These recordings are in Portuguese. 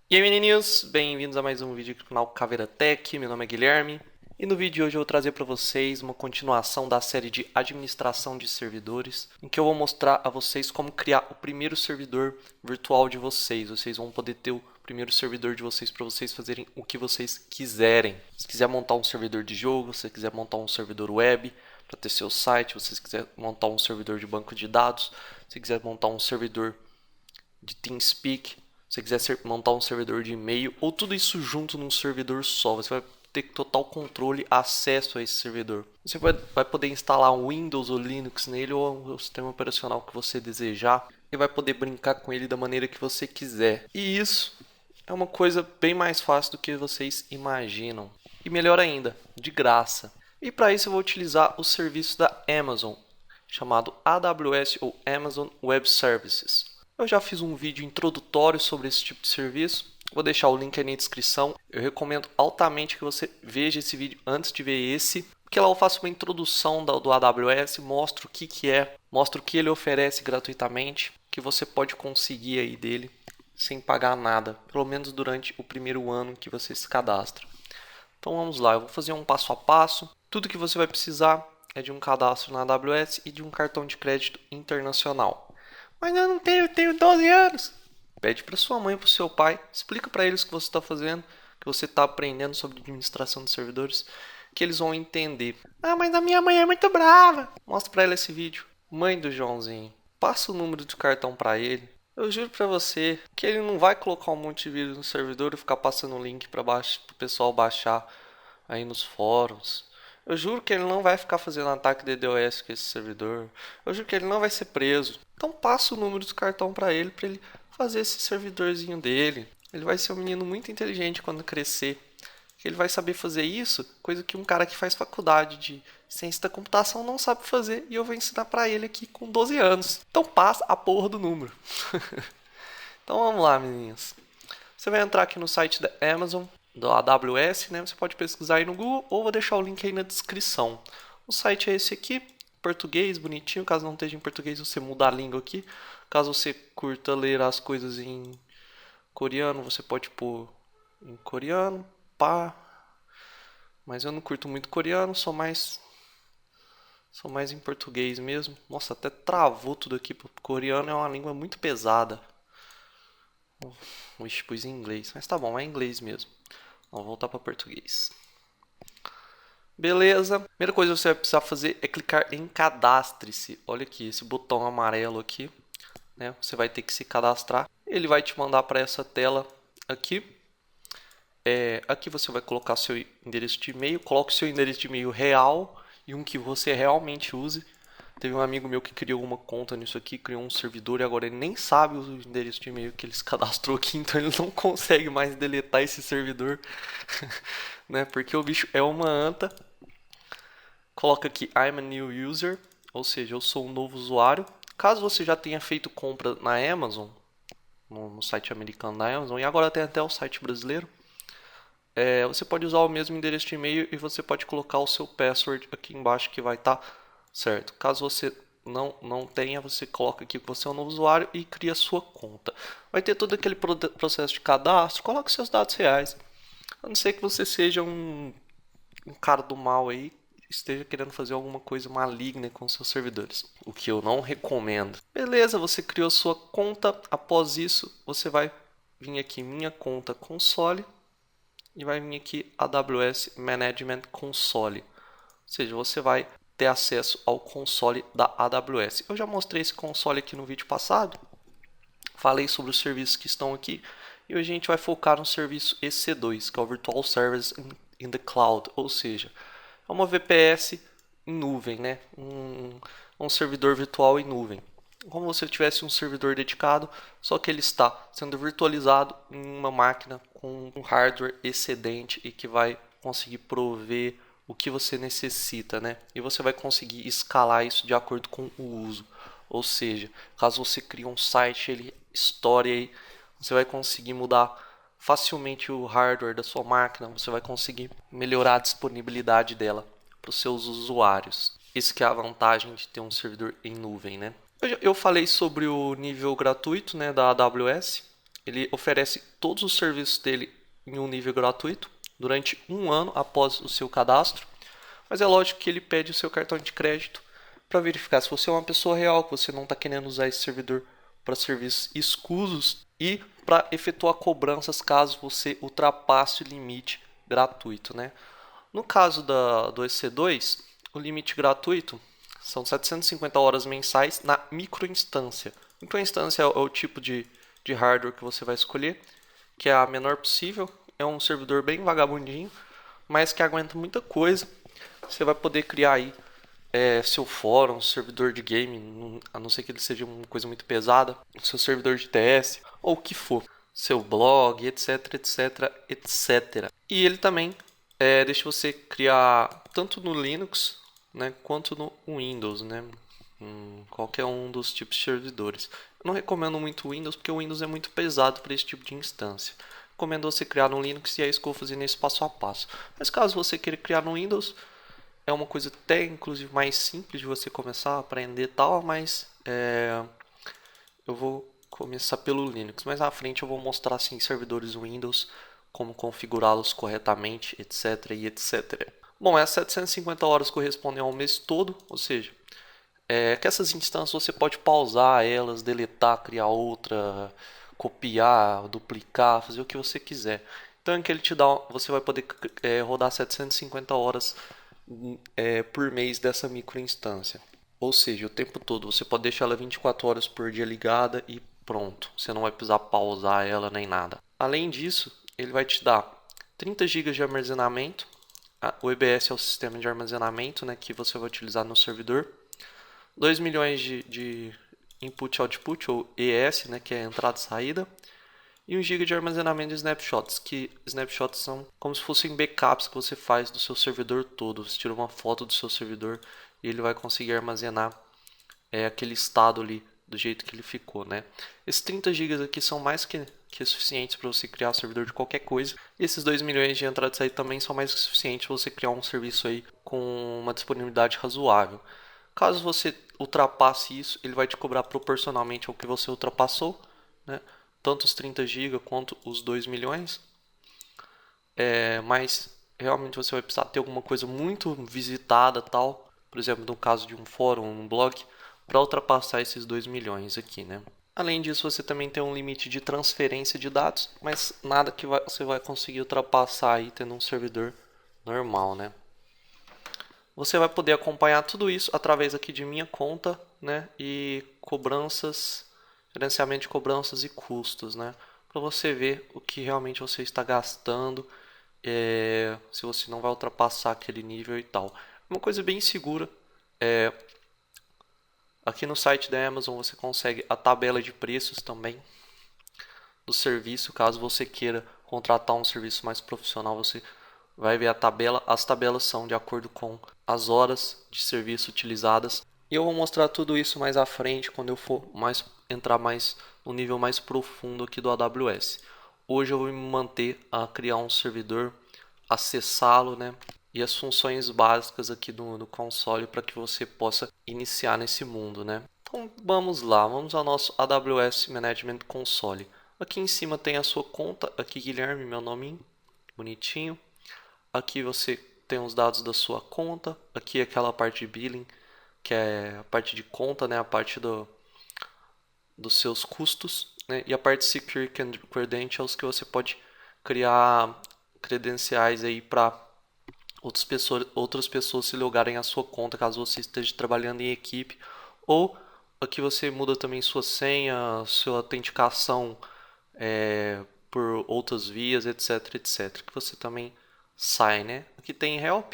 E aí menininhos, bem-vindos a mais um vídeo aqui do canal Caveira Tech, meu nome é Guilherme e no vídeo de hoje eu vou trazer para vocês uma continuação da série de administração de servidores, em que eu vou mostrar a vocês como criar o primeiro servidor virtual de vocês. Vocês vão poder ter o primeiro servidor de vocês para vocês fazerem o que vocês quiserem. Se quiser montar um servidor de jogo, se quiser montar um servidor web para ter seu site, se você quiser montar um servidor de banco de dados, se quiser montar um servidor de TeamSpeak, se você quiser montar um servidor de e-mail, ou tudo isso junto num servidor só, você vai ter total controle e acesso a esse servidor. Você vai poder instalar um Windows ou Linux nele ou o sistema operacional que você desejar e vai poder brincar com ele da maneira que você quiser. E isso é uma coisa bem mais fácil do que vocês imaginam. E melhor ainda, de graça. E para isso eu vou utilizar o serviço da Amazon, chamado AWS ou Amazon Web Services. Eu já fiz um vídeo introdutório sobre esse tipo de serviço, vou deixar o link aí na descrição. Eu recomendo altamente que você veja esse vídeo antes de ver esse, porque lá eu faço uma introdução do AWS, mostro o que é, mostro o que ele oferece gratuitamente, que você pode conseguir aí dele sem pagar nada, pelo menos durante o primeiro ano que você se cadastra. Então vamos lá, eu vou fazer um passo a passo. Tudo que você vai precisar é de um cadastro na AWS e de um cartão de crédito internacional. Mas eu não tenho 12 anos. Pede para sua mãe e para o seu pai, explica para eles o que você está fazendo, que você está aprendendo sobre administração de servidores, que eles vão entender. Ah, mas a minha mãe é muito brava. Mostra para ela esse vídeo. Mãe do Joãozinho, passa o número de cartão para ele. Eu juro para você que ele não vai colocar um monte de vídeo no servidor e ficar passando o link para baixo para o pessoal baixar aí nos fóruns. Eu juro que ele não vai ficar fazendo ataque de DDoS com esse servidor. Eu juro que ele não vai ser preso. Então passa o número do cartão para ele fazer esse servidorzinho dele. Ele vai ser um menino muito inteligente quando crescer. Ele vai saber fazer isso, coisa que um cara que faz faculdade de ciência da computação não sabe fazer, e eu vou ensinar para ele aqui com 12 anos. Então passa a porra do número. Então vamos lá, menininhas. Você vai entrar aqui no site da Amazon, do AWS, né? Você pode pesquisar aí no Google ou vou deixar o link aí na descrição. O site é esse aqui, português, bonitinho. Caso não esteja em português, você muda a língua aqui. Caso você curta ler as coisas em coreano, você pode pôr em coreano, pá. Mas eu não curto muito coreano, sou mais em português mesmo. Nossa, até travou tudo aqui. Coreano é uma língua muito pesada. Ixi, pus em inglês. Mas tá bom, é inglês mesmo. Vamos voltar para português. Beleza. Primeira coisa que você vai precisar fazer é clicar em cadastre-se. Olha aqui, esse botão amarelo aqui, né? Você vai ter que se cadastrar. Ele vai te mandar para essa tela aqui. Aqui você vai colocar seu endereço de e-mail. Coloque seu endereço de e-mail real e um que você realmente use. Teve um amigo meu que criou uma conta nisso aqui, criou um servidor e agora ele nem sabe o endereço de e-mail que ele se cadastrou aqui, então ele não consegue mais deletar esse servidor, né? Porque o bicho é uma anta. Coloca aqui I'm a new user, ou seja, eu sou um novo usuário. Caso você já tenha feito compra na Amazon, no site americano da Amazon, e agora tem até o site brasileiro, você pode usar o mesmo endereço de e-mail e você pode colocar o seu password aqui embaixo que vai estar certo. Caso você não tenha, você coloca aqui que você é um novo usuário e cria a sua conta. Vai ter todo aquele processo de cadastro, coloque seus dados reais. A não ser que você seja um cara do mal aí, esteja querendo fazer alguma coisa maligna com seus servidores, o que eu não recomendo. Beleza, você criou sua conta. Após isso, você vai vir aqui minha conta console e vai vir aqui AWS Management Console. Ou seja, você vai ter acesso ao console da AWS. Eu já mostrei esse console aqui no vídeo passado. Falei sobre os serviços que estão aqui. E hoje a gente vai focar no serviço EC2, que é o Virtual Service in the Cloud. Ou seja, é uma VPS em nuvem, né? Um servidor virtual em nuvem. Como se ele tivesse um servidor dedicado, só que ele está sendo virtualizado em uma máquina com um hardware excedente e que vai conseguir prover o que você necessita, né? E você vai conseguir escalar isso de acordo com o uso. Ou seja, caso você crie um site, ele estoure aí, você vai conseguir mudar facilmente o hardware da sua máquina, você vai conseguir melhorar a disponibilidade dela para os seus usuários. Isso que é a vantagem de ter um servidor em nuvem, né? Eu falei sobre o nível gratuito, né, da AWS. Ele oferece todos os serviços dele em um nível gratuito durante um ano após o seu cadastro. Mas é lógico que ele pede o seu cartão de crédito para verificar se você é uma pessoa real, que você não está querendo usar esse servidor para serviços escusos e para efetuar cobranças caso você ultrapasse o limite gratuito, né? No caso do EC2, o limite gratuito são 750 horas mensais na microinstância. Microinstância é o tipo de hardware que você vai escolher, que é a menor possível. É um servidor bem vagabundinho, mas que aguenta muita coisa. Você vai poder criar aí seu fórum, servidor de game, a não ser que ele seja uma coisa muito pesada, seu servidor de TS, ou o que for, seu blog, etc, etc, etc. E ele também deixa você criar tanto no Linux, né, quanto no Windows, né, qualquer um dos tipos de servidores. Eu não recomendo muito o Windows, porque o Windows é muito pesado para esse tipo de instância. Recomendo você criar no Linux e é isso que eu vou fazer nesse passo a passo. Mas caso você queira criar no Windows, é uma coisa até inclusive mais simples de você começar a aprender e tal, mas eu vou começar pelo Linux. Mais à frente eu vou mostrar assim servidores Windows, como configurá-los corretamente, etc e etc. Bom, essas 750 horas correspondem ao mês todo, ou seja, que essas instâncias você pode pausar elas, deletar, criar outra, copiar, duplicar, fazer o que você quiser. Então, que ele te dá, você vai poder rodar 750 horas por mês dessa microinstância. Ou seja, o tempo todo você pode deixar ela 24 horas por dia ligada e pronto. Você não vai precisar pausar ela nem nada. Além disso, ele vai te dar 30 GB de armazenamento. O EBS é o sistema de armazenamento, né, que você vai utilizar no servidor. 2 milhões de input-output, ou ES, né, que é entrada e saída. E 1 GB de armazenamento de snapshots, que snapshots são como se fossem backups que você faz do seu servidor todo. Você tira uma foto do seu servidor e ele vai conseguir armazenar aquele estado ali do jeito que ele ficou, né? Esses 30 GB aqui são mais que suficientes para você criar um servidor de qualquer coisa. E esses 2 milhões de entrada e saída também são mais que suficientes para você criar um serviço aí com uma disponibilidade razoável. Caso você ultrapasse isso, ele vai te cobrar proporcionalmente ao que você ultrapassou, né? Tanto os 30 GB quanto os 2 milhões. Mas realmente você vai precisar ter alguma coisa muito visitada, tal, por exemplo, no caso de um fórum, um blog, para ultrapassar esses 2 milhões aqui, né? Além disso, você também tem um limite de transferência de dados, mas nada que você vai conseguir ultrapassar aí tendo um servidor normal, né? Você vai poder acompanhar tudo isso através aqui de minha conta, né? E cobranças, gerenciamento de cobranças e custos, né? Para você ver o que realmente você está gastando, se você não vai ultrapassar aquele nível e tal. Uma coisa bem segura. Aqui no site da Amazon você consegue a tabela de preços também do serviço. Caso você queira contratar um serviço mais profissional, você vai ver a tabela. As tabelas são de acordo com as horas de serviço utilizadas. E eu vou mostrar tudo isso mais à frente, quando eu for entrar mais no nível mais profundo aqui do AWS. Hoje eu vou me manter a criar um servidor, acessá-lo, né? E as funções básicas aqui do console para que você possa iniciar nesse mundo, né? Então vamos lá, vamos ao nosso AWS Management Console. Aqui em cima tem a sua conta, aqui Guilherme, meu nominho, bonitinho. Aqui você tem os dados da sua conta, aqui aquela parte de billing, que é a parte de conta, né? A parte dos seus custos, né? E a parte de Secure Credentials, que você pode criar credenciais aí para outras pessoas se logarem à sua conta, caso você esteja trabalhando em equipe. Ou aqui você muda também sua senha, sua autenticação por outras vias, etc, etc. Que você também sai, né? Aqui tem Help,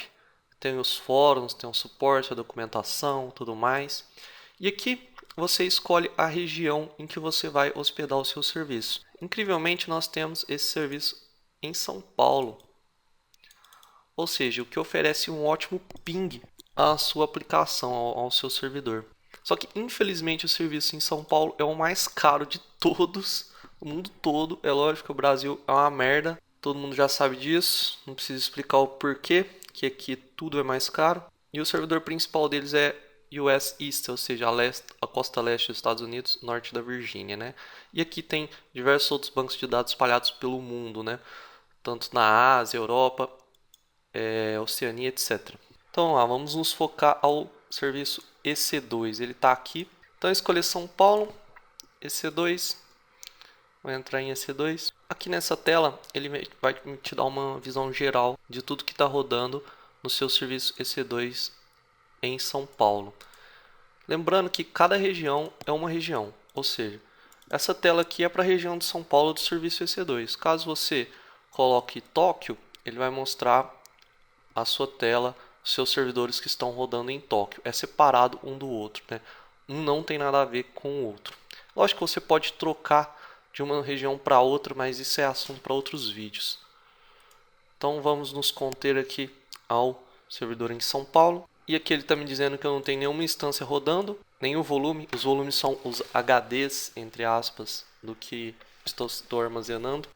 tem os fóruns, tem o suporte, a documentação, tudo mais. E aqui você escolhe a região em que você vai hospedar o seu serviço. Incrivelmente, nós temos esse serviço em São Paulo. Ou seja, o que oferece um ótimo ping à sua aplicação, ao seu servidor. Só que, infelizmente, o serviço em São Paulo é o mais caro de todos, o mundo todo. É lógico que o Brasil é uma merda, todo mundo já sabe disso, não preciso explicar o porquê, que aqui tudo é mais caro. E o servidor principal deles é US East, ou seja, a costa leste dos Estados Unidos, norte da Virgínia, né? E aqui tem diversos outros bancos de dados espalhados pelo mundo, né? Tanto na Ásia, Europa, Oceania, etc. Então, vamos nos focar ao serviço EC2. Ele está aqui. Então, escolher São Paulo, EC2. Vou entrar em EC2. Aqui nessa tela, ele vai te dar uma visão geral de tudo que está rodando no seu serviço EC2 em São Paulo. Lembrando que cada região é uma região, ou seja, essa tela aqui é para a região de São Paulo do serviço EC2. Caso você coloque Tóquio, ele vai mostrar a sua tela, os seus servidores que estão rodando em Tóquio. É separado um do outro, né? Um não tem nada a ver com o outro. Lógico que você pode trocar de uma região para outra, mas isso é assunto para outros vídeos. Então vamos nos conter aqui ao servidor em São Paulo. E aqui ele está me dizendo que eu não tenho nenhuma instância rodando, nem o volume. Os volumes são os HDs, entre aspas, do que estou armazenando.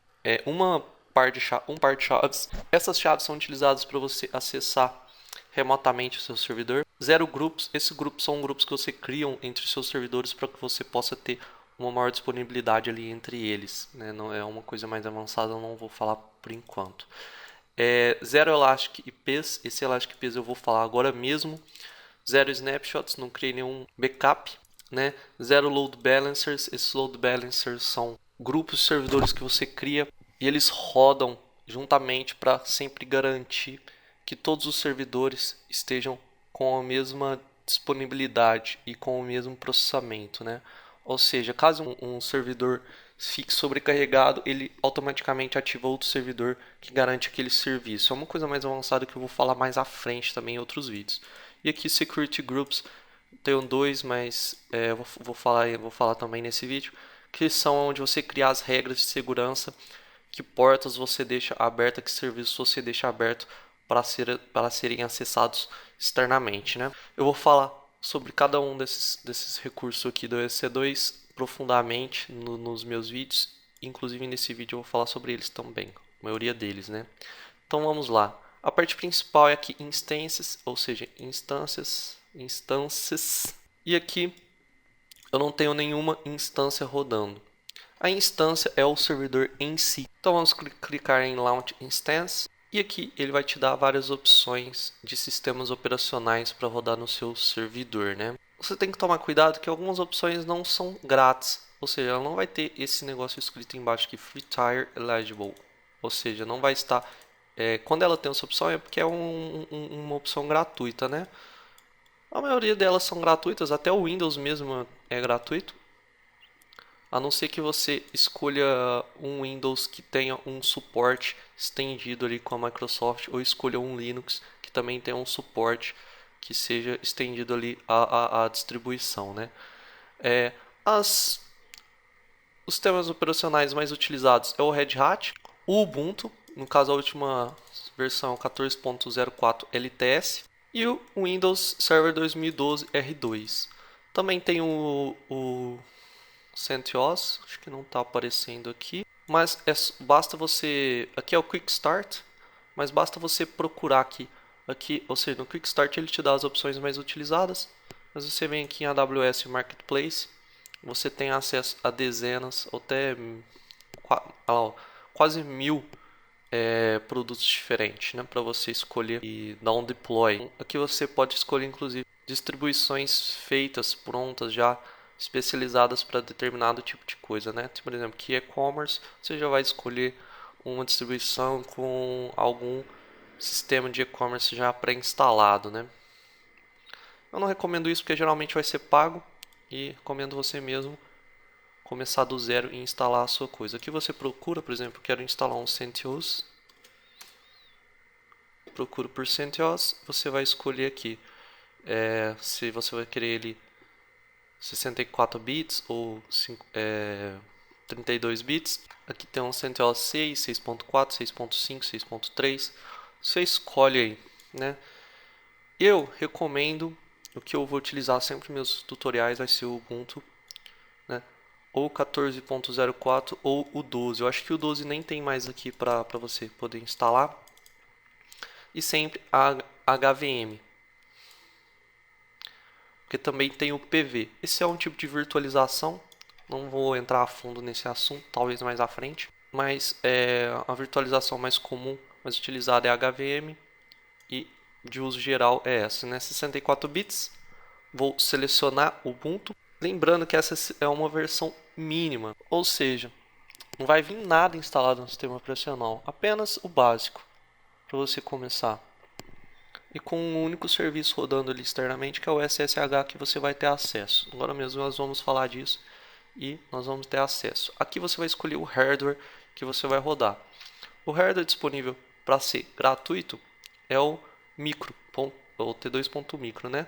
Um par de chaves. Essas chaves são utilizadas para você acessar remotamente o seu servidor. 0 grupos. Esses grupos são grupos que você cria entre os seus servidores para que você possa ter uma maior disponibilidade ali entre eles, né? Não é uma coisa mais avançada, eu não vou falar por enquanto. 0 Elastic IPs, esse Elastic IPs eu vou falar agora mesmo. 0 Snapshots, não criei nenhum backup, né? 0 Load Balancers, esses Load Balancers são grupos de servidores que você cria e eles rodam juntamente para sempre garantir que todos os servidores estejam com a mesma disponibilidade e com o mesmo processamento, né? Ou seja, caso um servidor fique sobrecarregado, ele automaticamente ativa outro servidor que garante aquele serviço. É uma coisa mais avançada que eu vou falar mais à frente também em outros vídeos. E aqui Security Groups, tenho 2, mas vou falar também nesse vídeo, que são onde você cria as regras de segurança, que portas você deixa aberta, que serviços você deixa aberto para serem acessados externamente, né? Eu vou falar sobre cada um desses recursos aqui do EC2 profundamente nos meus vídeos, inclusive nesse vídeo eu vou falar sobre eles também, a maioria deles, né? Então vamos lá. A parte principal é aqui instâncias, ou seja, instâncias. E aqui eu não tenho nenhuma instância rodando. A instância é o servidor em si. Então vamos clicar em Launch Instance. E aqui ele vai te dar várias opções de sistemas operacionais para rodar no seu servidor, né? Você tem que tomar cuidado que algumas opções não são grátis. Ou seja, ela não vai ter esse negócio escrito embaixo aqui, Free Tier Eligible. Ou seja, não vai estar... quando ela tem essa opção é porque é uma opção gratuita, né? A maioria delas são gratuitas, até o Windows mesmo é gratuito. A não ser que você escolha um Windows que tenha um suporte estendido ali com a Microsoft, ou escolha um Linux que também tenha um suporte que seja estendido ali a distribuição, né? Os sistemas operacionais mais utilizados é o Red Hat, o Ubuntu, no caso a última versão 14.04 LTS, e o Windows Server 2012 R2. Também tem o CentOS, acho que não está aparecendo aqui, mas basta você, aqui é o Quick Start, mas basta você procurar aqui, ou seja, no Quick Start ele te dá as opções mais utilizadas, mas você vem aqui em AWS Marketplace, você tem acesso a dezenas, ou até quase 1000 produtos diferentes, né, para você escolher e dar um deploy. Aqui você pode escolher inclusive distribuições feitas, prontas já, especializadas para determinado tipo de coisa, né? Por exemplo, aqui e-commerce, você já vai escolher uma distribuição com algum sistema de e-commerce já pré-instalado, né? Eu não recomendo isso porque geralmente vai ser pago e recomendo você mesmo começar do zero e instalar a sua coisa. Aqui você procura, por exemplo, quero instalar um CentOS. Procuro por CentOS, você vai escolher aqui se você vai querer ele 64 bits ou 32 bits. Aqui tem um CentOS 6, 6.4, 6.5, 6.3. Você escolhe aí, né? Eu recomendo, o que eu vou utilizar sempre nos meus tutoriais vai ser o Ubuntu, né? Ou 14.04 ou o 12. Eu acho que o 12 nem tem mais aqui para você poder instalar. E sempre a HVM. porque também tem o PV. Esse é um tipo de virtualização, não vou entrar a fundo nesse assunto, talvez mais à frente, mas a virtualização mais comum, mais utilizada é a HVM e de uso geral é essa, né? 64 bits. Vou selecionar o Ubuntu, lembrando que essa é uma versão mínima, ou seja, não vai vir nada instalado no sistema operacional, apenas o básico para você começar. E com um único serviço rodando ali externamente, que é o SSH, que você vai ter acesso. Agora mesmo nós vamos falar disso e nós vamos ter acesso. Aqui você vai escolher o hardware que você vai rodar. O hardware disponível para ser gratuito é o micro, ou T2.micro, né?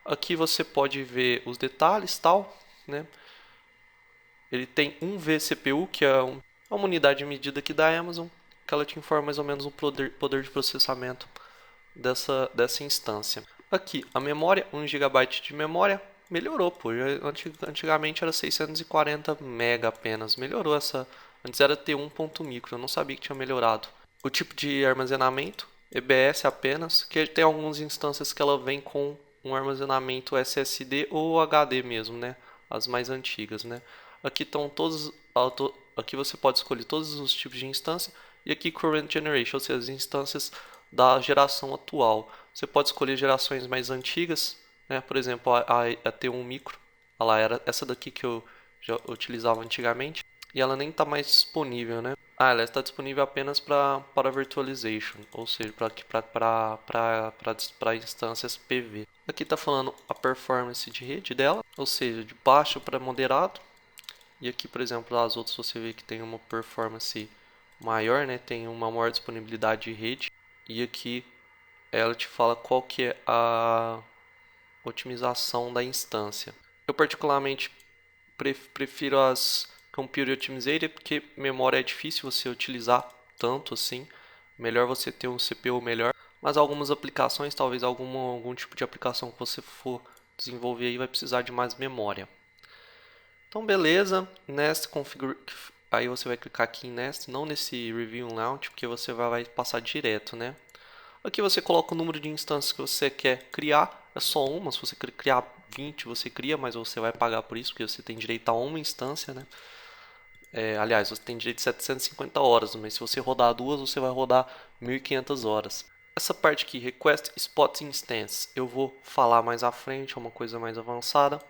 Aqui você pode ver os detalhes, tal, né? Ele tem um vCPU, que é uma unidade de medida aqui da Amazon, que ela te informa mais ou menos o poder de processamento dessa instância. Aqui, a memória, 1 GB de memória, melhorou, pô. Antigamente era 640 MB apenas, melhorou essa. Antes era T1.micro, eu não sabia que tinha melhorado. O tipo de armazenamento, EBS apenas, que tem algumas instâncias que ela vem com um armazenamento SSD ou HD mesmo, né? As mais antigas, né? Aqui estão todos, aqui você pode escolher todos os tipos de instância e aqui Current Generation, ou seja, as instâncias da geração atual. Você pode escolher gerações mais antigas, né? Por exemplo, a T1 Micro, ela era essa daqui que eu já utilizava antigamente e ela nem está mais disponível, né? Ela está disponível apenas para virtualization, ou seja, para instâncias PV. Aqui está falando a performance de rede dela, ou seja, de baixo para moderado. E aqui, por exemplo, as outras você vê que tem uma performance maior, né? Tem uma maior disponibilidade de rede. E aqui ela te fala qual que é a otimização da instância. Eu particularmente prefiro as Computer Optimizator porque memória é difícil você utilizar tanto assim. Melhor você ter um CPU melhor. Mas algumas aplicações, talvez algum tipo de aplicação que você for desenvolver aí vai precisar de mais memória. Então beleza, Nest Configure, aí você vai clicar aqui em Nest, não nesse Review Launch, porque você vai passar direto, né? Aqui você coloca o número de instâncias que você quer criar, é só uma, se você criar 20 você cria, mas você vai pagar por isso, porque você tem direito a uma instância, né? Aliás, você tem direito a 750 horas, mas se você rodar duas, você vai rodar 1500 horas. Essa parte aqui, Request Spot Instance, eu vou falar mais à frente, é uma coisa mais avançada.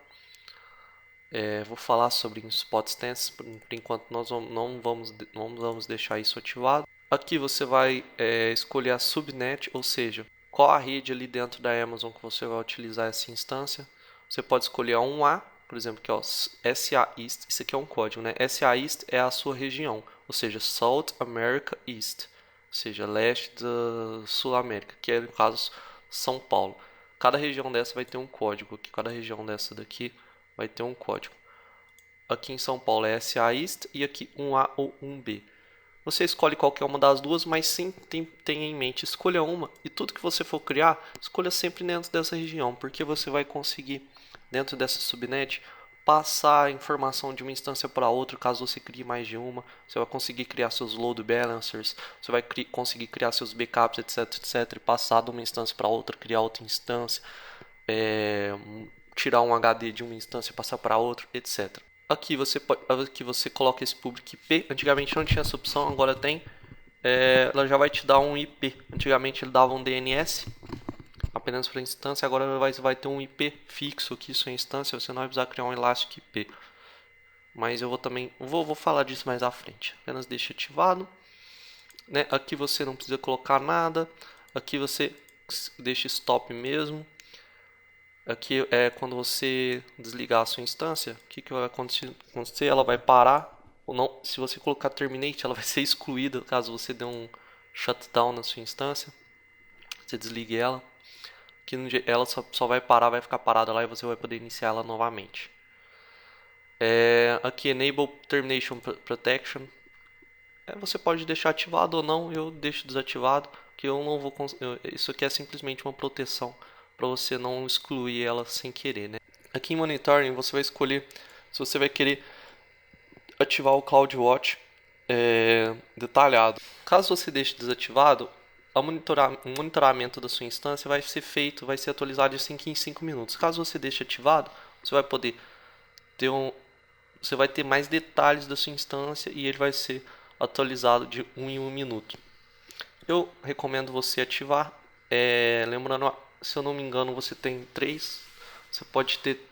Vou falar sobre Spot Instance, por enquanto nós não vamos deixar isso ativado. Aqui você vai escolher a subnet, ou seja, qual a rede ali dentro da Amazon que você vai utilizar essa instância. Você pode escolher a 1A, por exemplo, que é o SA East, isso aqui é um código, né? SA East é a sua região, ou seja, South America East, ou seja, leste da Sul América, que é no caso São Paulo. Cada região dessa vai ter um código, aqui cada região dessa daqui vai ter um código. Aqui em São Paulo é SA East e aqui 1A ou 1B. Você escolhe qualquer uma das duas, mas sempre tenha em mente, escolha uma e tudo que você for criar, escolha sempre dentro dessa região, porque você vai conseguir, dentro dessa subnet, passar a informação de uma instância para outra, caso você crie mais de uma. Você vai conseguir criar seus load balancers, você vai conseguir criar seus backups, etc, etc, e passar de uma instância para outra, criar outra instância, tirar um HD de uma instância e passar para outra, etc. Aqui você coloca esse public IP. Antigamente não tinha essa opção, agora tem. Ela já vai te dar um IP. Antigamente ele dava um DNS apenas para instância, agora vai ter um IP fixo aqui sua instância. Você não vai precisar criar um Elastic IP. Mas eu vou falar disso mais à frente. Apenas deixa ativado, né? Aqui você não precisa colocar nada. Aqui você deixa stop mesmo. Aqui é quando você desligar a sua instância, o que vai acontecer? Ela vai parar ou não. Se você colocar terminate, ela vai ser excluída caso você dê um shutdown na sua instância. Você desligue ela. Aqui ela só vai parar, vai ficar parada lá e você vai poder iniciar ela novamente. Aqui Enable Termination Protection. Você pode deixar ativado ou não, eu deixo desativado, que eu não vou. Isso aqui é simplesmente uma proteção para você não excluir ela sem querer, né? Aqui em Monitoring você vai escolher se você vai querer ativar o CloudWatch detalhado. Caso você deixe desativado, O monitoramento da sua instância vai ser feito, vai ser atualizado de 5 em 5 minutos. Caso você deixe ativado, você vai poder ter você vai ter mais detalhes da sua instância e ele vai ser atualizado de 1 em 1 minuto. Eu recomendo você ativar. Lembrando, se eu não me engano, você tem 3. Você pode ter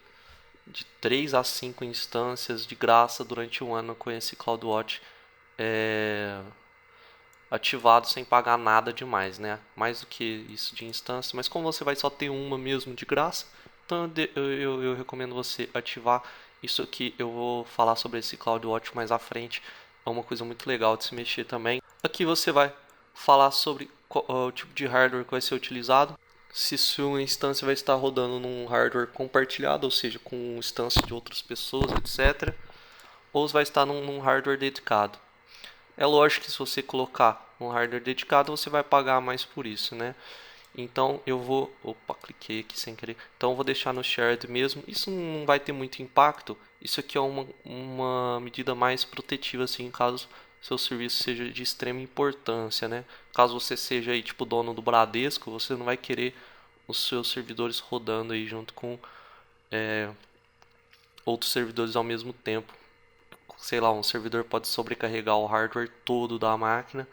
de 3 a 5 instâncias de graça durante um ano com esse CloudWatch ativado sem pagar nada demais, né? Mais do que isso de instância, mas como você vai só ter uma mesmo de graça, então eu recomendo você ativar. Isso aqui eu vou falar sobre esse CloudWatch mais à frente, é uma coisa muito legal de se mexer também. Aqui você vai falar sobre o tipo de hardware que vai ser utilizado, se sua instância vai estar rodando num hardware compartilhado, ou seja, com instância de outras pessoas, etc. Ou vai estar num hardware dedicado. É lógico que se você colocar um hardware dedicado, você vai pagar mais por isso, né? Então eu vou... Opa, cliquei aqui sem querer. Então eu vou deixar no shared mesmo. Isso não vai ter muito impacto. Isso aqui é uma medida mais protetiva, assim, caso seu serviço seja de extrema importância, né? Caso você seja aí, tipo, dono do Bradesco, você não vai querer os seus servidores rodando aí junto com outros servidores ao mesmo tempo. Sei lá, um servidor pode sobrecarregar o hardware todo da máquina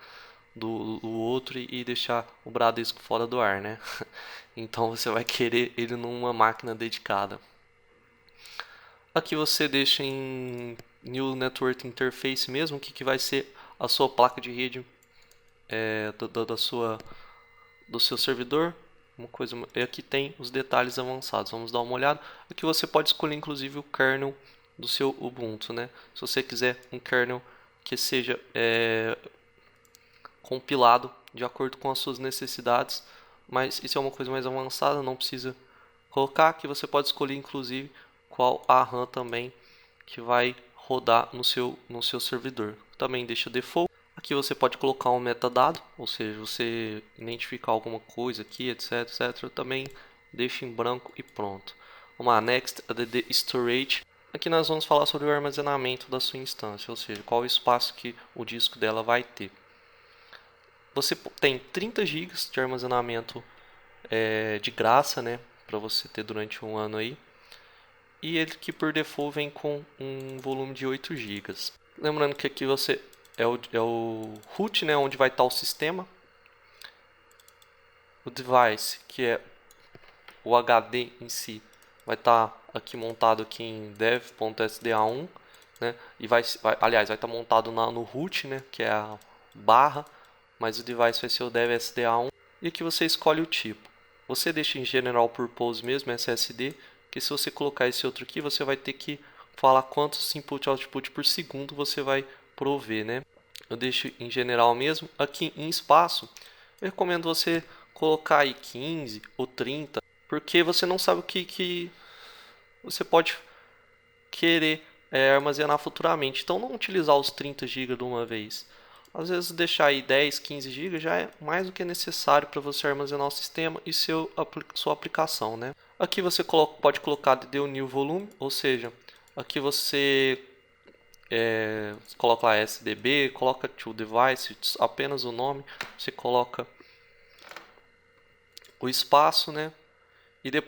do outro e deixar o Bradesco fora do ar, né? Então você vai querer ele numa máquina dedicada. Aqui você deixa em New Network Interface mesmo, que vai ser a sua placa de rede do seu servidor. Uma coisa, aqui tem os detalhes avançados. Vamos dar uma olhada. Aqui você pode escolher inclusive o kernel do seu Ubuntu, né? Se você quiser um kernel que seja compilado de acordo com as suas necessidades, mas isso é uma coisa mais avançada, não precisa colocar. Aqui você pode escolher inclusive qual a RAM também que vai rodar no seu servidor. Também deixa default. Aqui você pode colocar um metadado, ou seja, você identificar alguma coisa aqui, etc, etc. Também deixa em branco e pronto. Vamos lá, next, add storage. Aqui nós vamos falar sobre o armazenamento da sua instância, ou seja, qual o espaço que o disco dela vai ter. Você tem 30 GB de armazenamento de graça, né, para você ter durante um ano aí. E ele que por default vem com um volume de 8 GB. Lembrando que aqui você é o root, né, onde vai estar o sistema. O device, que é o HD em si, vai estar aqui montado aqui em dev.sda1, né? E aliás, vai estar montado no root, né, que é a barra, mas o device vai ser o dev sda1. E aqui você escolhe o tipo. Você deixa em general purpose mesmo, SSD, que se você colocar esse outro aqui, você vai ter que falar quantos input e output por segundo você vai prover, né? Eu deixo em general mesmo. Aqui em espaço, eu recomendo você colocar aí 15 ou 30, porque você não sabe o que você pode querer armazenar futuramente. Então não utilizar os 30 GB de uma vez. Às vezes deixar aí 10, 15 GB já é mais do que necessário para você armazenar o sistema e sua aplicação, né? Aqui você pode colocar the new volume, ou seja, aqui você coloca lá SDB, coloca to device, apenas o nome, você coloca o espaço, né?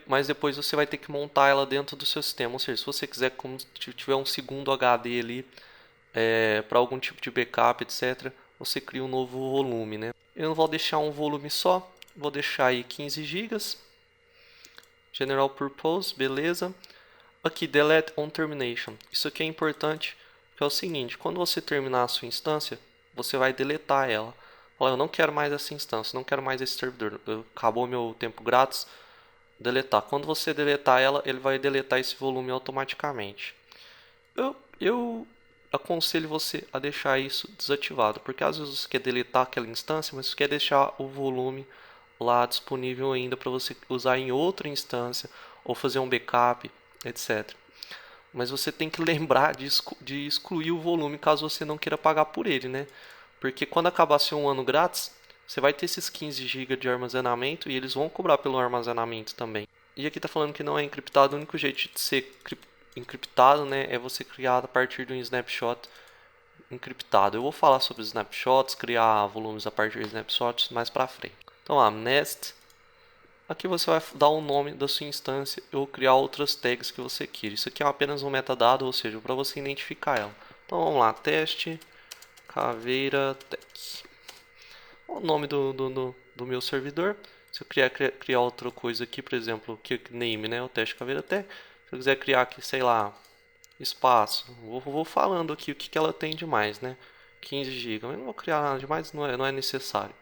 Mas depois você vai ter que montar ela dentro do seu sistema. Ou seja, se você quiser, como tiver um segundo HD ali para algum tipo de backup, etc., você cria um novo volume, né? Eu não vou deixar um volume só, vou deixar aí 15 GB. General Purpose, beleza. Aqui, Delete on Termination. Isso aqui é importante, que é o seguinte: quando você terminar a sua instância, você vai deletar ela. Fala, eu não quero mais essa instância, não quero mais esse servidor, acabou meu tempo grátis. Deletar. Quando você deletar ela, ele vai deletar esse volume automaticamente. Eu aconselho você a deixar isso desativado, porque às vezes você quer deletar aquela instância, mas você quer deixar o volume lá disponível ainda para você usar em outra instância ou fazer um backup, etc. Mas você tem que lembrar de excluir o volume caso você não queira pagar por ele, né? Porque quando acabar seu um ano grátis, você vai ter esses 15 GB de armazenamento e eles vão cobrar pelo armazenamento também. E aqui está falando que não é encriptado, o único jeito de ser encriptado, né, é você criar a partir de um snapshot encriptado. Eu vou falar sobre snapshots, criar volumes a partir de snapshots mais para frente. Então, nest. Aqui você vai dar o nome da sua instância ou criar outras tags que você queira. Isso aqui é apenas um metadado, ou seja, para você identificar ela. Então vamos lá, teste caveira tech. O nome do meu servidor. Se eu criar outra coisa aqui, por exemplo, que name, né? O teste caveira tech. Se eu quiser criar aqui, sei lá, espaço. Vou falando aqui o que ela tem de mais, né? 15 GB. Eu não vou criar nada demais, não é necessário.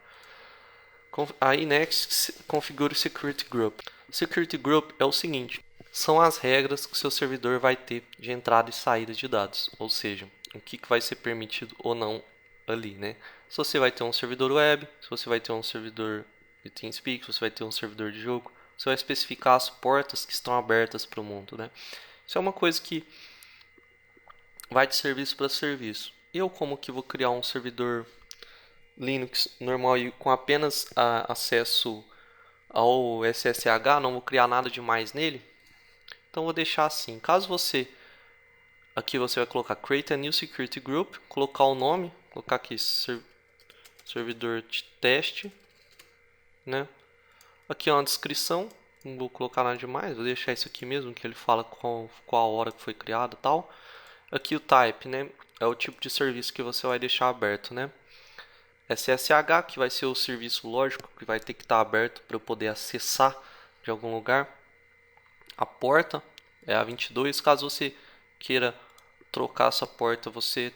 Aí next, configure Security Group. Security Group é o seguinte, são as regras que o seu servidor vai ter de entrada e saída de dados, ou seja, o que vai ser permitido ou não ali, né? Se você vai ter um servidor web, se você vai ter um servidor de TeamSpeak, se você vai ter um servidor de jogo, você vai especificar as portas que estão abertas para o mundo, né? Isso é uma coisa que vai de serviço para serviço. Eu como que vou criar um servidor Linux normal e com apenas acesso ao SSH, não vou criar nada demais nele. Então vou deixar assim. Caso você aqui você vai colocar create a new security group, colocar o nome, colocar aqui servidor de teste, né? Aqui é uma descrição, não vou colocar nada demais, vou deixar isso aqui mesmo que ele fala qual a hora que foi criado, tal. Aqui o type, né? É o tipo de serviço que você vai deixar aberto, né? SSH, que vai ser o serviço lógico que vai ter que estar aberto para eu poder acessar de algum lugar. A porta é a 22. Caso você queira trocar essa porta, você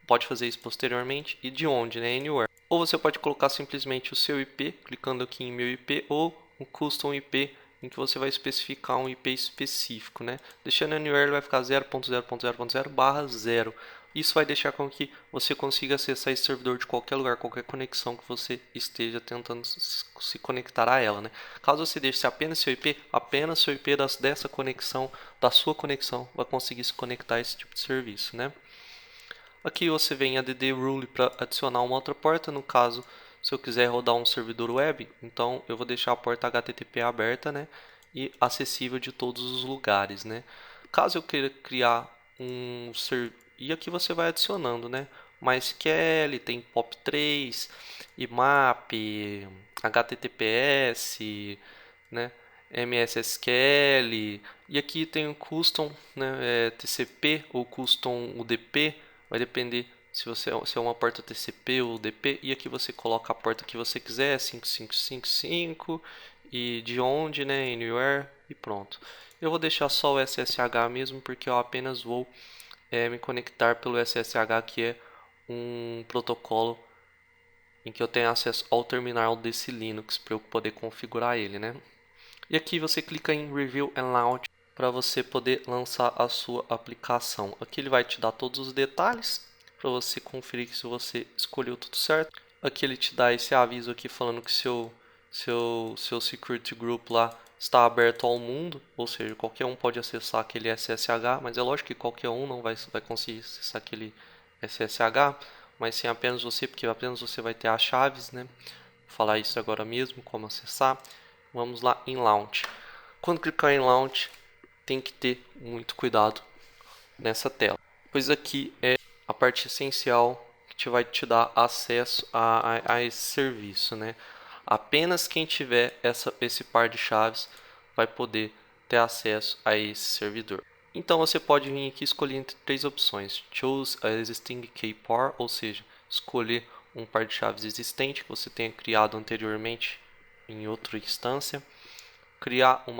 pode fazer isso posteriormente. E de onde, né? Anywhere. Ou você pode colocar simplesmente o seu IP, clicando aqui em meu IP, ou um custom IP, em que você vai especificar um IP específico, né? Deixando anywhere, ele vai ficar 0.0.0.0/0. Isso vai deixar com que você consiga acessar esse servidor de qualquer lugar, qualquer conexão que você esteja tentando se conectar a ela, né? Caso você deixe apenas seu IP dessa conexão, da sua conexão, vai conseguir se conectar a esse tipo de serviço, né? Aqui você vem em add rule para adicionar uma outra porta, no caso, se eu quiser rodar um servidor web, então eu vou deixar a porta HTTP aberta, né, e acessível de todos os lugares, né. Caso eu queira criar um servidor, e aqui você vai adicionando, né, MySQL, tem POP3, IMAP, HTTPS, né, MSSQL, e aqui tem o custom, né, TCP ou custom UDP. Vai depender se é uma porta TCP ou UDP. E aqui você coloca a porta que você quiser, 5555, e de onde, né, anywhere, e pronto. Eu vou deixar só o SSH mesmo, porque eu apenas vou me conectar pelo SSH, que é um protocolo em que eu tenho acesso ao terminal desse Linux para eu poder configurar ele, né? E aqui você clica em Review and Launch para você poder lançar a sua aplicação. Aqui ele vai te dar todos os detalhes para você conferir se você escolheu tudo certo. Aqui ele te dá esse aviso aqui falando que seu security group lá está aberto ao mundo, ou seja, qualquer um pode acessar aquele SSH, mas é lógico que qualquer um não vai conseguir acessar aquele SSH, mas sim apenas você, porque apenas você vai ter as chaves, né? Vou falar isso agora mesmo, como acessar. Vamos lá em Launch. Quando clicar em Launch, tem que ter muito cuidado nessa tela, pois aqui é a parte essencial que vai te dar acesso a esse serviço, né? Apenas quem tiver esse par de chaves vai poder ter acesso a esse servidor. Então você pode vir aqui escolher entre três opções: Choose a existing key pair, ou seja, escolher um par de chaves existente que você tenha criado anteriormente em outra instância, criar um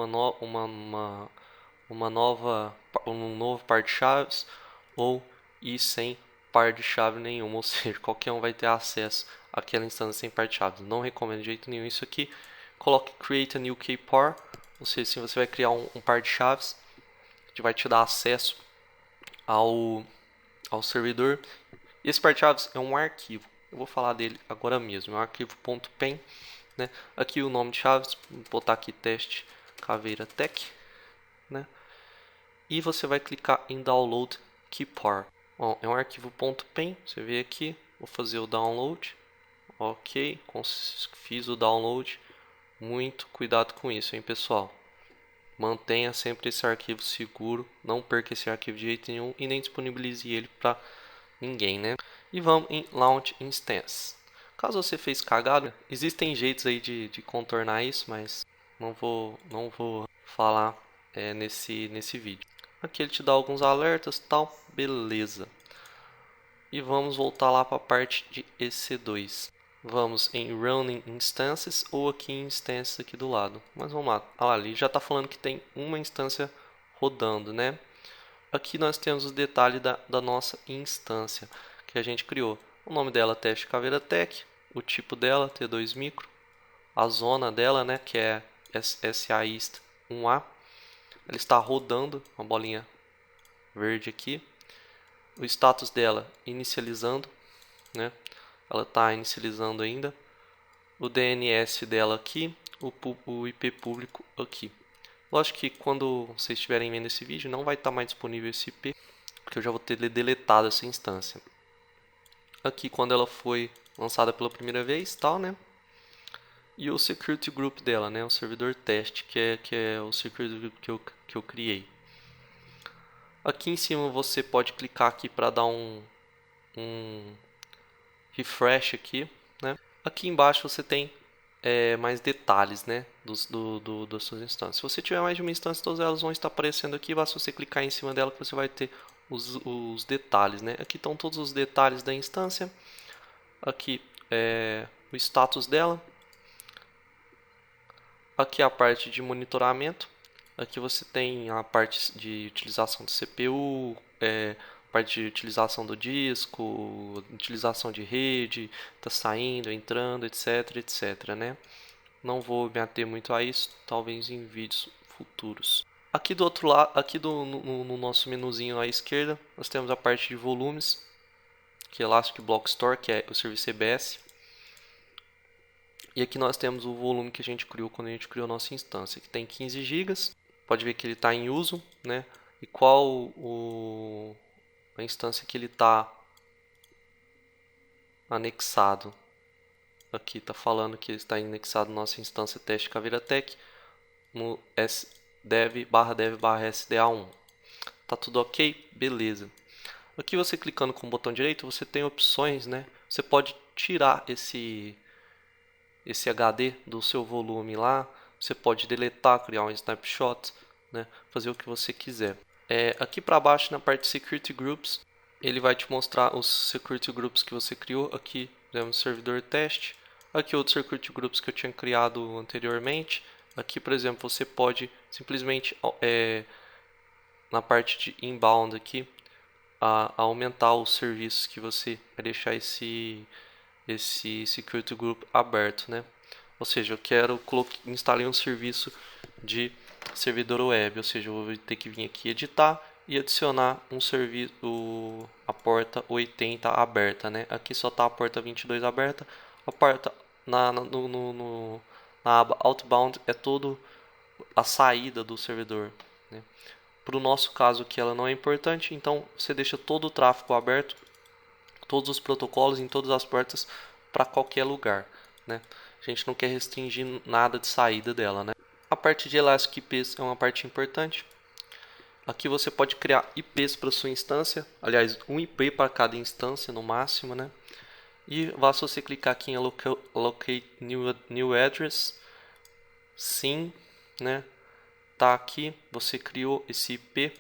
novo par de chaves, ou ir sem par de chave nenhuma, ou seja, qualquer um vai ter acesso àquela instância sem par de chaves. Não recomendo de jeito nenhum isso aqui. Coloque Create a New Key Pair, ou seja, assim você vai criar um par de chaves que vai te dar acesso ao servidor. E esse par de chaves é um arquivo. Eu vou falar dele agora mesmo. É um arquivo .pen, né? Aqui o nome de chaves, vou botar aqui teste caveira tech, né? E você vai clicar em download keypair. Bom, é um arquivo .pen, você vê aqui, vou fazer o download. Ok, fiz o download. Muito cuidado com isso, hein, pessoal. Mantenha sempre esse arquivo seguro, não perca esse arquivo de jeito nenhum e nem disponibilize ele para Ninguém, né? E vamos em Launch Instance. Caso você fez cagada, existem jeitos aí de contornar isso, mas não vou falar nesse vídeo. Aqui ele te dá alguns alertas, tal, beleza. E vamos voltar lá para a parte de EC2. Vamos em Running Instances ou aqui em Instances aqui do lado. Mas vamos lá. Ah, ali já está falando que tem uma instância rodando, né? Aqui nós temos os detalhes da nossa instância que a gente criou. O nome dela é Teste Caveira Tech, o tipo dela T2 Micro, a zona dela, né, que é SAIST 1A. Ela está rodando, uma bolinha verde aqui. O status dela inicializando, né? Ela está inicializando ainda. O DNS dela aqui, o IP público aqui. Lógico que quando vocês estiverem vendo esse vídeo não vai estar mais disponível esse IP, porque eu já vou ter deletado essa instância. Aqui quando ela foi lançada pela primeira vez, tal, né? E o security group dela, né? O servidor teste, que é o security group que eu criei. Aqui em cima você pode clicar aqui para dar um refresh aqui, né? Aqui embaixo você tem mais detalhes, né, das suas instâncias. Se você tiver mais de uma instância, todas elas vão estar aparecendo aqui. Basta você clicar em cima dela que você vai ter os detalhes, né? Aqui estão todos os detalhes da instância. Aqui o status dela. Aqui a parte de monitoramento. Aqui você tem a parte de utilização do CPU, parte de utilização do disco, utilização de rede, está saindo, entrando, etc, etc, né? Não vou me ater muito a isso, talvez em vídeos futuros. Aqui do outro lado, aqui no nosso menuzinho à esquerda, nós temos a parte de volumes, que é Elastic Block Store, que é o serviço EBS. E aqui nós temos o volume que a gente criou quando a gente criou a nossa instância, que tem 15 GB. Pode ver que ele está em uso, né? E qual a instância que ele está anexado. Aqui está falando que ele está anexado na nossa instância teste Caveira Tech no dev/sda1. Tá tudo ok? Beleza. Aqui você clicando com o botão direito, você tem opções, né? Você pode tirar esse HD do seu volume lá, você pode deletar, criar um snapshot, né? Fazer o que você quiser. Aqui para baixo na parte de Security Groups, ele vai te mostrar os Security Groups que você criou. Aqui temos servidor teste, aqui outros Security Groups que eu tinha criado anteriormente. Aqui, por exemplo, você pode simplesmente na parte de inbound aqui aumentar os serviços que você vai deixar esse security group aberto, né? Ou seja, eu quero instalei um serviço de servidor web, ou seja, eu vou ter que vir aqui editar e adicionar um serviço, a porta 80 aberta, né? Aqui só está a porta 22 aberta, a porta na aba outbound é todo a saída do servidor, né? Para o nosso caso que ela não é importante, então você deixa todo o tráfego aberto, todos os protocolos em todas as portas para qualquer lugar, né? A gente não quer restringir nada de saída dela, né? A parte de Elastic IPs é uma parte importante. Aqui você pode criar IPs para sua instância, aliás, um IP para cada instância no máximo, né? E basta você clicar aqui em Allocate New Address, sim, né? Tá aqui, você criou esse IP.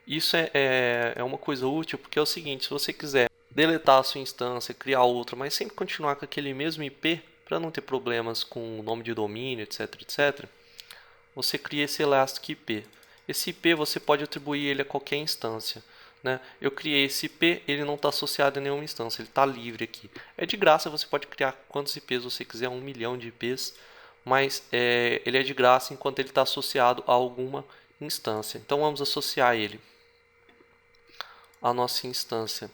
Isso é uma coisa útil porque é o seguinte, se você quiser deletar a sua instância, criar outra, mas sempre continuar com aquele mesmo IP, para não ter problemas com o nome de domínio, etc, etc, você cria esse Elastic IP. Esse IP você pode atribuir ele a qualquer instância, né? Eu criei esse IP, ele não está associado a nenhuma instância, ele está livre aqui. É de graça, você pode criar quantos IPs você quiser, 1 milhão de IPs, mas ele é de graça enquanto ele está associado a alguma instância. Então vamos associar ele à nossa instância.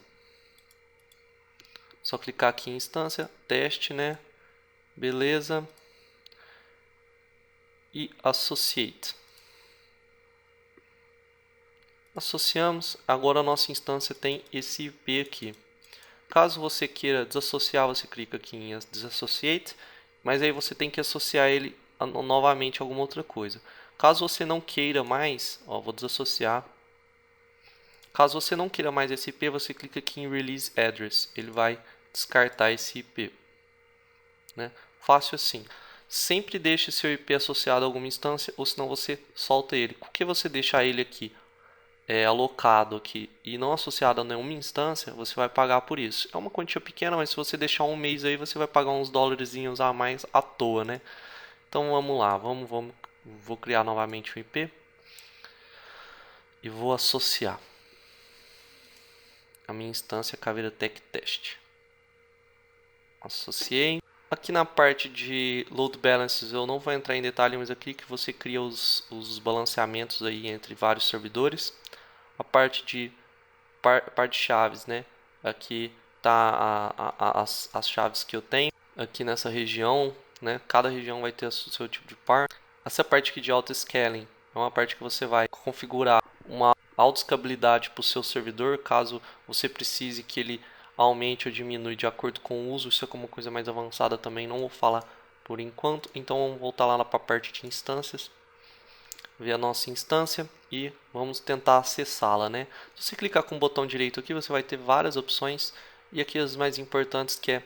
Só clicar aqui em instância, teste, né? Beleza. E associate. Associamos, agora a nossa instância tem esse IP aqui. Caso você queira desassociar, você clica aqui em Disassociate, mas aí você tem que associar ele novamente a alguma outra coisa. Caso você não queira mais, vou desassociar. Caso você não queira mais esse IP, você clica aqui em Release Address. Ele vai descartar esse IP. Né? Fácil assim. Sempre deixe seu IP associado a alguma instância, ou senão você solta ele. Por que você deixar ele aqui alocado aqui e não associado a nenhuma instância, você vai pagar por isso. É uma quantia pequena, mas se você deixar um mês aí, você vai pagar uns dólarzinhos a mais à toa, né? Então vamos lá, vou criar novamente o IP e vou associar a minha instância Caveira Tech Test. Associei. Aqui na parte de Load Balances eu não vou entrar em detalhe, mas aqui que você cria os balanceamentos aí entre vários servidores. A parte de chaves, né? Aqui tá as chaves que eu tenho aqui nessa região, né? Cada região vai ter o seu tipo de par. Essa parte aqui de auto-scaling é uma parte que você vai configurar uma auto-escalabilidade para o seu servidor, caso você precise que ele aumente ou diminui de acordo com o uso. Isso é uma coisa mais avançada também, não vou falar por enquanto. Então vamos voltar lá para a parte de instâncias, ver a nossa instância e vamos tentar acessá-la, né? Se você clicar com o botão direito aqui, você vai ter várias opções e aqui as mais importantes, que é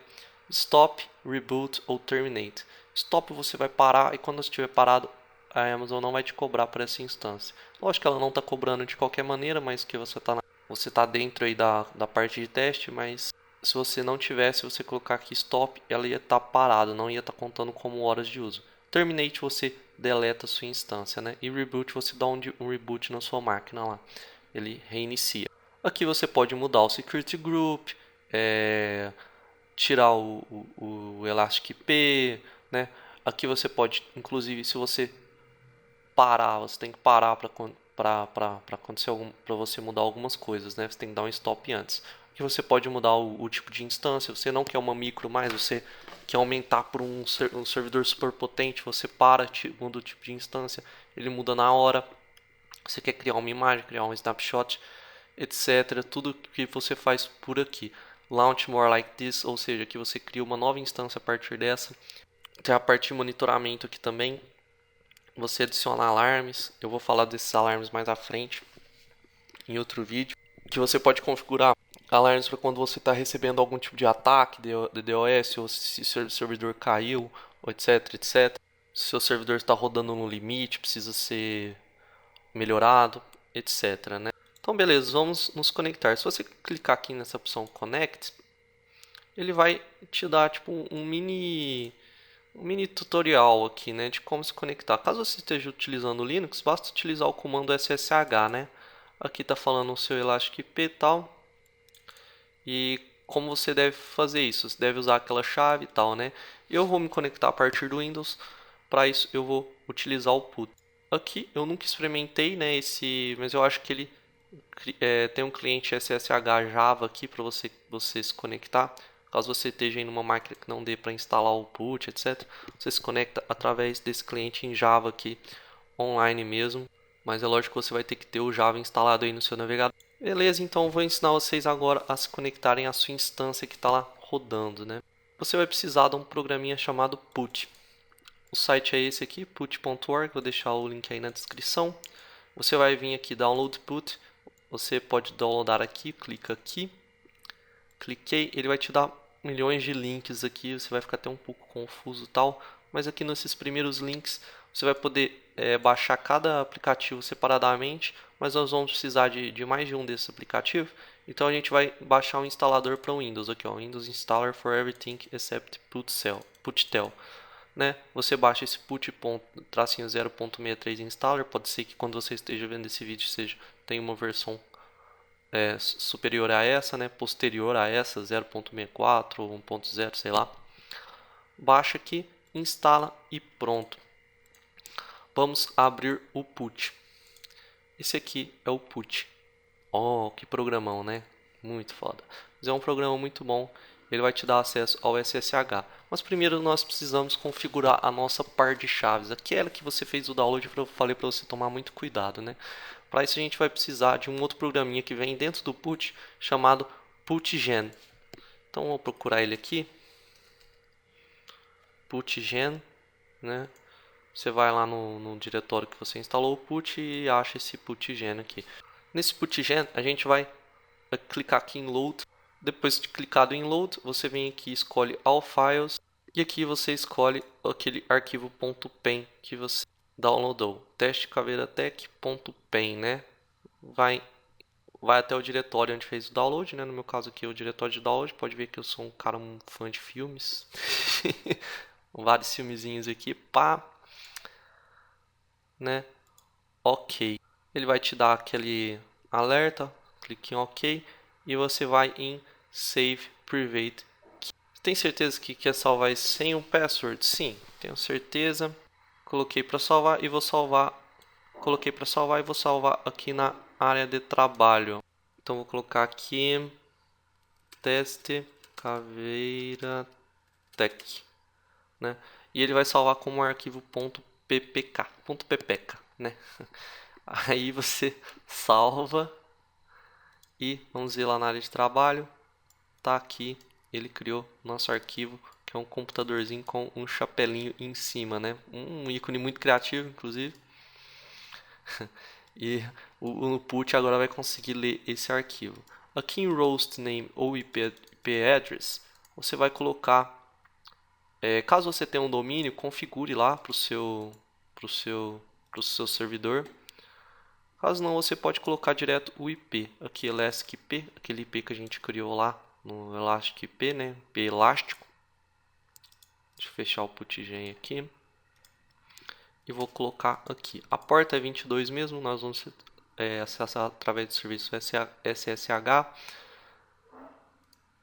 Stop, Reboot ou Terminate. Stop, você vai parar, e quando estiver parado, a Amazon não vai te cobrar por essa instância. Lógico que ela não está cobrando de qualquer maneira, mas que você tá dentro aí da parte de teste, mas se você não tivesse, você colocar aqui Stop, ela ia estar parada, não ia estar contando como horas de uso. Terminate, você deleta a sua instância, né? E Reboot, você dá um reboot na sua máquina lá. Ele reinicia. Aqui você pode mudar o Security Group, tirar o Elastic IP, né? Aqui você pode, inclusive, se você parar, você tem que parar para acontecer para você mudar algumas coisas, né? Você tem que dar um stop antes. Aqui você pode mudar o tipo de instância. Você não quer uma micro mais, você quer aumentar por um servidor super potente, você muda o tipo de instância, ele muda na hora. Você quer criar uma imagem, criar um snapshot, etc. Tudo que você faz por aqui. Launch more like this, ou seja, que você cria uma nova instância a partir dessa. Tem a parte de monitoramento aqui também. Você adiciona alarmes. Eu vou falar desses alarmes mais à frente em outro vídeo. Que você pode configurar alarmes para quando você está recebendo algum tipo de ataque de DDoS, ou se seu servidor caiu, etc, etc. Se seu servidor está rodando no limite, precisa ser melhorado, etc, né? Então beleza, vamos nos conectar. Se você clicar aqui nessa opção Connect, ele vai te dar tipo um mini tutorial aqui, né, de como se conectar. Caso você esteja utilizando o Linux, basta utilizar o comando SSH, né? Aqui está falando o seu Elastic IP e tal. E como você deve fazer isso? Você deve usar aquela chave e tal, né? Eu vou me conectar a partir do Windows. Para isso eu vou utilizar o PUT. Aqui eu nunca experimentei, né, mas eu acho que ele tem um cliente SSH Java aqui para você se conectar. Caso você esteja em uma máquina que não dê para instalar o PUT, etc. Você se conecta através desse cliente em Java aqui, online mesmo. Mas é lógico que você vai ter que ter o Java instalado aí no seu navegador. Beleza, então eu vou ensinar vocês agora a se conectarem à sua instância que está lá rodando, né? Você vai precisar de um programinha chamado PUT. O site é esse aqui, put.org, vou deixar o link aí na descrição. Você vai vir aqui, Download PUT, você pode downloadar aqui, clica aqui. Cliquei, ele vai te dar milhões de links aqui, você vai ficar até um pouco confuso e tal. Mas aqui nesses primeiros links, você vai poder baixar cada aplicativo separadamente, mas nós vamos precisar de mais de um desses aplicativos. Então a gente vai baixar um instalador para o Windows aqui, ó, Windows Installer for Everything Except PUTTEL. Né? Você baixa esse put.0.63 installer. Pode ser que quando você esteja vendo esse vídeo tenha uma versão superior a essa, né? Posterior a essa, 0.64 ou 1.0, sei lá. Baixa aqui, instala e pronto. Vamos abrir o PUT. Esse aqui é o PUT. Oh, que programão, né? Muito foda. Mas é um programa muito bom. Ele vai te dar acesso ao SSH. Mas primeiro nós precisamos configurar a nossa par de chaves. Aquela que você fez o download, eu falei para você tomar muito cuidado, né? Para isso a gente vai precisar de um outro programinha que vem dentro do PUT, chamado PUTGen. Então vou procurar ele aqui. PUTGen, né? Você vai lá no diretório que você instalou o PUT e acha esse PUTGen aqui. Nesse putgen, a gente vai clicar aqui em Load. Depois de clicado em Load, você vem aqui e escolhe All Files. E aqui você escolhe aquele arquivo .pen que você downloadou. Testcaveiratech.pen, né? Vai até o diretório onde fez o download, né? No meu caso aqui é o diretório de download. Pode ver que eu sou um fã de filmes. Vários filmezinhos aqui, pá, né? Ok. Ele vai te dar aquele alerta, clique em OK e você vai em Save Private Key. Tem certeza que quer salvar isso sem um password? Sim, tenho certeza. Coloquei para salvar e vou salvar. Coloquei para salvar e vou salvar aqui na área de trabalho. Então vou colocar aqui teste caveira tech, né? E ele vai salvar como arquivo .ppk, né? Aí você salva e vamos ver lá na área de trabalho. Tá aqui, ele criou nosso arquivo, que é um computadorzinho com um chapelinho em cima, né? Um ícone muito criativo, inclusive. E o put agora vai conseguir ler esse arquivo. Aqui em Roast Name ou IP Address, você vai colocar, caso você tenha um domínio, configure lá para o seu servidor. Caso não, você pode colocar direto o IP. Aqui Elastic IP, aquele IP que a gente criou lá no Elastic IP, né? IP elástico. Deixa eu fechar o putgen aqui. E vou colocar aqui. A porta é 22 mesmo, nós vamos acessar através do serviço SSH.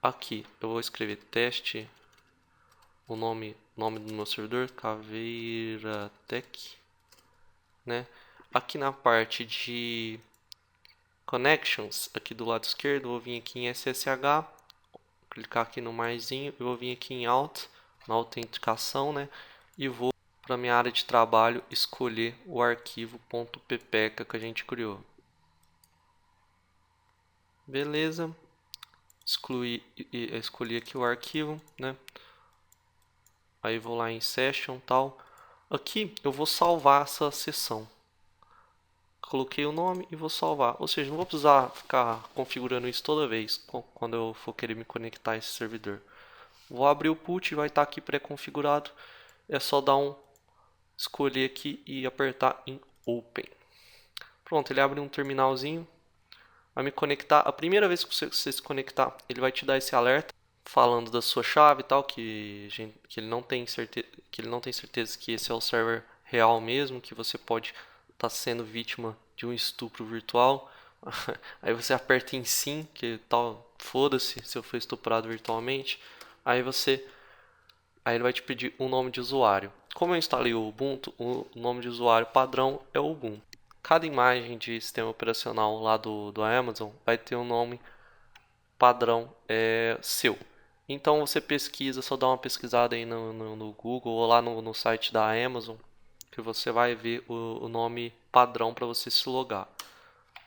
Aqui eu vou escrever teste, o nome do meu servidor, Caveiratech, né? Aqui na parte de Connections, aqui do lado esquerdo, eu vou vir aqui em SSH, clicar aqui no maisinho, eu vou vir aqui em Alt, na autenticação, né? E vou para minha área de trabalho escolher o arquivo .ppk que a gente criou. Beleza. Escolhi aqui o arquivo, né? Aí vou lá em Session tal. Aqui eu vou salvar essa sessão. Coloquei o nome e vou salvar. Ou seja, não vou precisar ficar configurando isso toda vez quando eu for querer me conectar a esse servidor. Vou abrir o put, vai estar aqui pré-configurado. É só dar escolher aqui e apertar em Open. Pronto, ele abre um terminalzinho. Vai me conectar. A primeira vez que você se conectar, ele vai te dar esse alerta falando da sua chave e tal, que ele não tem certeza que esse é o server real mesmo, que você pode estar sendo vítima de um estupro virtual. Aí você aperta em sim, que tal, foda-se se eu for estuprado virtualmente. Aí ele vai te pedir um nome de usuário. Como eu instalei o Ubuntu, o nome de usuário padrão é o Ubuntu. Cada imagem de sistema operacional lá do Amazon vai ter um nome padrão seu. Então você pesquisa, só dá uma pesquisada aí no Google ou lá no site da Amazon, que você vai ver o nome padrão para você se logar.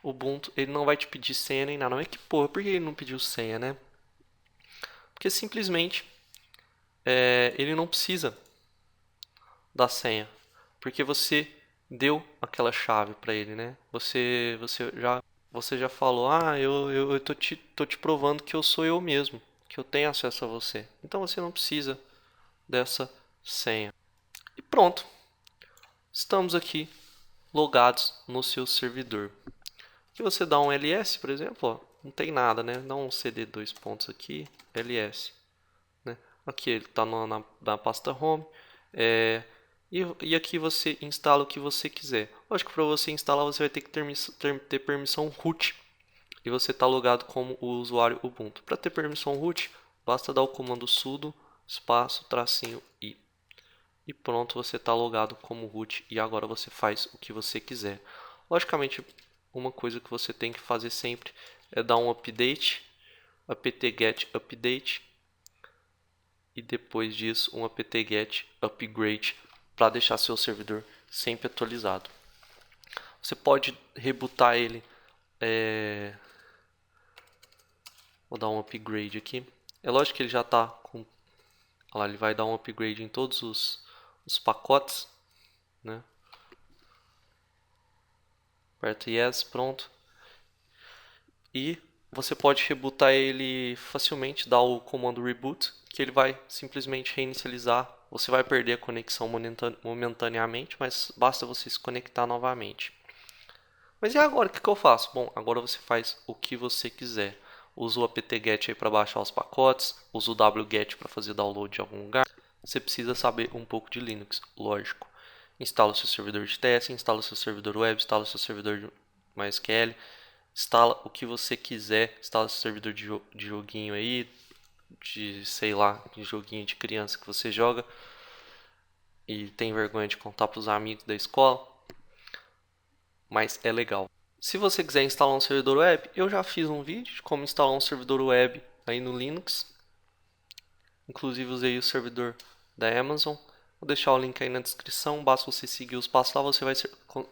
O Ubuntu, ele não vai te pedir senha nem nada. Não é que porra, por que ele não pediu senha, né? Porque simplesmente ele não precisa da senha, porque você deu aquela chave para ele, né? Você já falou, eu tô te provando que eu sou eu mesmo, que eu tenho acesso a você. Então você não precisa dessa senha. E pronto, estamos aqui logados no seu servidor. Aqui você dá um ls, por exemplo, ó, não tem nada, né? Dá um cd dois pontos aqui, ls. Né? Aqui ele está na pasta home. E aqui você instala o que você quiser. Lógico que para você instalar você vai ter que ter permissão root. E você está logado como o usuário Ubuntu. Para ter permissão root, basta dar o comando sudo espaço tracinho i. E pronto, você está logado como root e agora você faz o que você quiser. Logicamente, uma coisa que você tem que fazer sempre é dar um update, apt-get update, e depois disso um apt-get upgrade para deixar seu servidor sempre atualizado. Você pode rebootar ele, vou dar um upgrade aqui. É lógico que ele já está com, olha lá, ele vai dar um upgrade em todos os pacotes, né? Aperta yes, pronto. e você pode rebootar ele facilmente, dar o comando reboot, que ele vai simplesmente reinicializar. Você vai perder a conexão momentaneamente, mas basta você se conectar novamente. Mas e agora, o que eu faço? Bom, agora você faz o que você quiser. Usa o apt-get aí para baixar os pacotes, usa o wget para fazer download de algum lugar. Você precisa saber um pouco de Linux, lógico. Instala o seu servidor de teste, instala o seu servidor web, instala o seu servidor de MySQL, instala o que você quiser, instala o seu servidor de joguinho aí, de sei lá, de joguinho de criança que você joga e tem vergonha de contar para os amigos da escola, mas é legal. Se você quiser instalar um servidor web, eu já fiz um vídeo de como instalar um servidor web aí no Linux. Inclusive usei o servidor da Amazon. Vou deixar o link aí na descrição. Basta você seguir os passos lá, você vai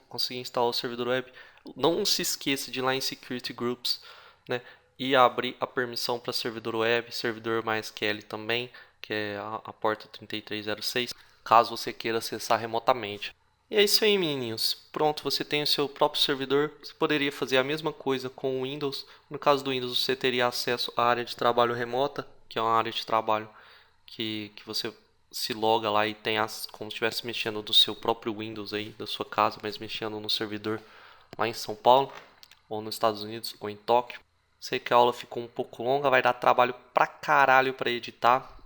conseguir instalar o servidor web. Não se esqueça de ir lá em Security Groups, né, e abrir a permissão para servidor web, servidor MySQL também, que é a porta 3306, caso você queira acessar remotamente. E é isso aí, menininhos. Pronto, você tem o seu próprio servidor. Você poderia fazer a mesma coisa com o Windows. No caso do Windows, você teria acesso à área de trabalho remota, que é uma área de trabalho que você se loga lá e tem como se estivesse mexendo no seu próprio Windows aí, da sua casa, mas mexendo no servidor lá em São Paulo, ou nos Estados Unidos, ou em Tóquio. Sei que a aula ficou um pouco longa, vai dar trabalho pra caralho pra editar.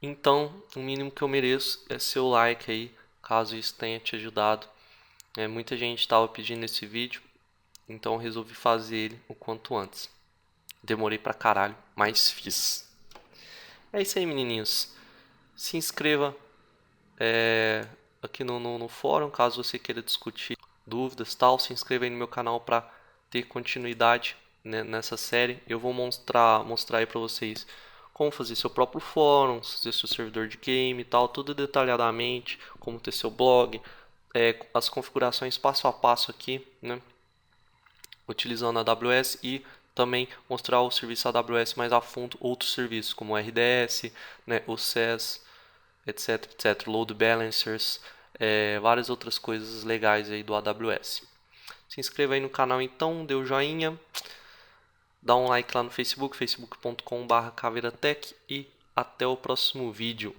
Então, o mínimo que eu mereço é seu like aí, caso isso tenha te ajudado. Muita gente estava pedindo esse vídeo, então eu resolvi fazer ele o quanto antes. Demorei pra caralho, mas fiz. É isso aí, menininhos. Se inscreva aqui no fórum, caso você queira discutir dúvidas e tal. Se inscreva aí no meu canal para ter continuidade, né, nessa série. Eu vou mostrar aí para vocês como fazer seu próprio fórum, fazer seu servidor de game e tal, tudo detalhadamente, como ter seu blog, as configurações passo a passo aqui, né, utilizando a AWS, e também mostrar o serviço AWS mais a fundo, outros serviços como o RDS, né, o SES, etc, etc, load balancers, várias outras coisas legais aí do AWS. Se inscreva aí no canal então, dê o joinha, dá um like lá no Facebook, facebook.com/caveiratech, e até o próximo vídeo.